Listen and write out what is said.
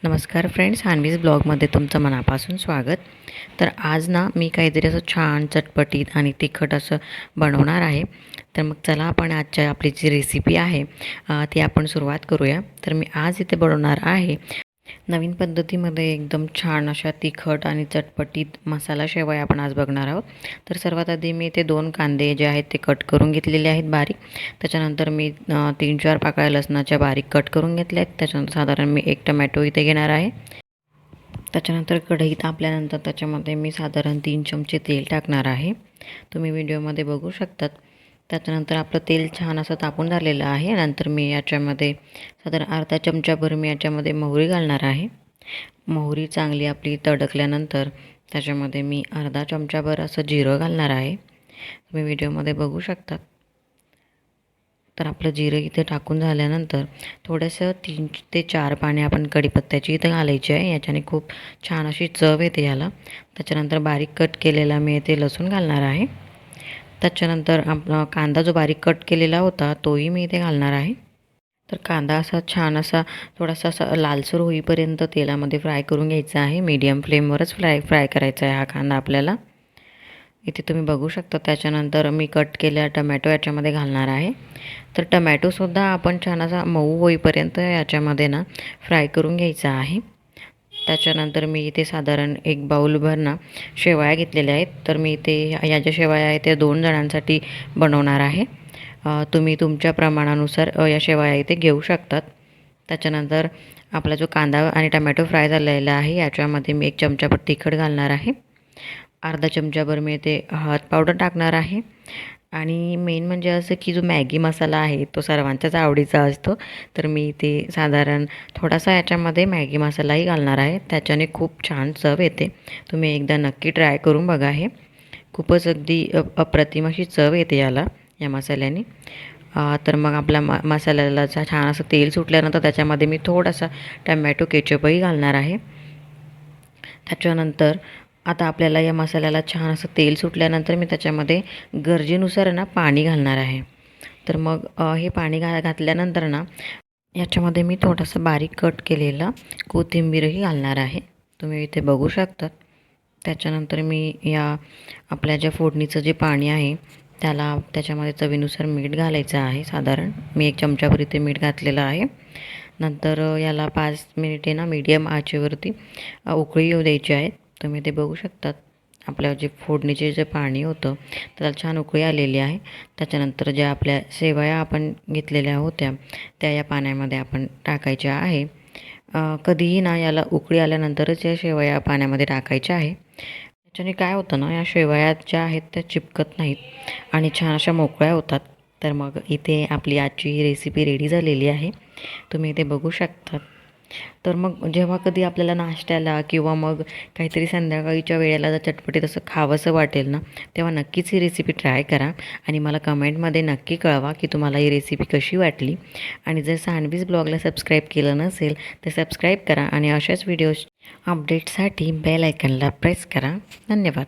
नमस्कार फ्रेंड्स, हानवीज ब्लॉगमध्ये तुमचं मनापासून स्वागत. तर आज ना मी काहीतरी असं छान चटपटीत आणि तिखट असं बनवणार आहे. तर मग चला आपण आजच्या आपली जी रेसिपी आहे ती आपण सुरुवात करूया. तर मी आज इथे बनवणार आहे नवीन पद्धतीमध्ये एकदम छान अशा तिखट आणि चटपटीत मसाला शेवया आपण आज बघणार आहोत. तर सर्वात आधी मी ते 2 कांदे जे आहेत ते कट करून घेतलेले आहेत बारीक. त्याच्यानंतर मी 3-4 पाकळ्या लसणाच्या बारीक कट करून घेतल्या आहेत. त्याच्यानंतर साधारण मी 1 टमॅटो इथे घेणार आहे. त्याच्यानंतर कढई तापल्यानंतर त्याच्यामध्ये मी साधारण 3 चमचे तेल टाकणार आहे. तुम्ही व्हिडिओमध्ये बघू शकतात. त्याच्यानंतर आपलं तेल छान असं तापून झालेलं आहे. नंतर मी याच्यामध्ये साधारण अर्धा चमचाभर मी याच्यामध्ये मोहरी घालणार आहे. मोहरी चांगली आपली तडकल्यानंतर त्याच्यामध्ये मी अर्धा चमचाभर असं जिरं घालणार आहे. तुम्ही व्हिडिओमध्ये बघू शकतात. तर आपलं जिरं इथे टाकून झाल्यानंतर थोडंसं 3 ते 4 पाने आपण कढीपत्त्याची इथं घालायची आहे. याच्याने खूप छान अशी चव येते याला. त्याच्यानंतर बारीक कट केलेला मी इथे लसूण घालणार आहे. त्याच्यानंतर आपला कांदा जो बारीक कट केलेला होता तोही मी इथे घालणार आहे. तर कांदा असा छान असा थोडासा असा लालसर होईपर्यंत तेलामध्ये फ्राय करून घ्यायचा आहे. मीडियम फ्लेमवरच फ्राय करायचा आहे हा कांदा आपल्याला. इथे तुम्ही बघू शकता. त्याच्यानंतर मी कट केलेला टमॅटो याच्यामध्ये घालणार आहे. तर टमॅटोसुद्धा आपण छान असा मऊ होईपर्यंत याच्यामध्ये ना फ्राय करून घ्यायचा आहे. त्याच्यानंतर मी इथे साधारण 1 बाऊलभर ना शेवया घेतलेल्या आहेत. तर मी इथे या ज्या शेवया आहेत त्या 2 जणांसाठी बनवणार आहे. तुम्ही तुमच्या प्रमाणानुसार या शेवया इथे घेऊ शकतात. त्याच्यानंतर आपला जो कांदा आणि टमॅटो फ्राय झालेला आहे याच्यामध्ये मी 1 चमचाभर तिखट घालणार आहे. अर्धा चमचाभर मी इथे हळद पावडर टाकणार आहे. आणि मेन म्हणजे असं की जो मॅगी मसाला आहे तो सर्वांच्याच आवडीचा असतो. तर मी इथे साधारण थोडासा याच्यामध्ये मॅगी मसालाही घालणार आहे. त्याच्याने खूप छान चव येते. तुम्ही एकदा नक्की ट्राय करून बघा. हे खूपच अगदी अप्रतिम अशी चव येते या मसाल्याने. तर मग आपला मसाल्याला छान असं तेल सुटल्यानंतर त्याच्यामध्ये मी थोडासा टमॅटो केचपही घालणार आहे. त्याच्यानंतर आता आपल्याला या मसाल्याला छान असं तेल सुटल्यानंतर मी त्याच्यामध्ये गरजेनुसार ना पाणी घालणार आहे. तर मग हे पाणी घातल्यानंतर ना याच्यामध्ये मी थोडंसं बारीक कट केलेलं कोथिंबीरही घालणार आहे. तुम्ही इथे बघू शकतात. त्याच्यानंतर मी या आपल्या ज्या फोडणीचं जे पाणी आहे त्याच्यामध्ये चवीनुसार मीठ घालायचं आहे. साधारण मी 1 चमचाभर इथे मीठ घातलेलं आहे. नंतर याला 5 मिनिटे ना मीडियम आचेवरती उकळी येऊ द्यायची आहे. तुम्ही ते बघू शकतात. आपल्या जे फोडणीचे जे पाणी होतं त्याला छान उकळी आलेली आहे. त्याच्यानंतर ज्या आपल्या शेवया आपण घेतलेल्या होत्या त्या या पाण्यामध्ये आपण टाकायच्या आहे. कधीही ना याला उकळी आल्यानंतरच या शेवया पाण्यामध्ये टाकायच्या आहे. त्याच्याने काय होतं ना, या शेवया ज्या आहेत त्या चिपकत नाहीत आणि छान अशा मोकळ्या होतात. तर मग इथे आपली आजची रेसिपी रेडी झालेली आहे. तुम्ही इथे बघू शकता. तर मग जेव्हा कधी आपल्याला नाश्त्याला किंवा मग काहीतरी संध्याकाळीच्या वेळेला जर चटपटीत असं खावंसं वाटेल ना, तेव्हा नक्कीच ही रेसिपी ट्राय करा आणि मला कमेंटमध्ये नक्की कळवा की तुम्हाला ही रेसिपी कशी वाटली. आणि जर सानवीज ब्लॉगला सबस्क्राईब केलं नसेल तर सबस्क्राईब करा आणि अशाच व्हिडिओज अपडेटसाठी बेल आयकनला प्रेस करा. धन्यवाद.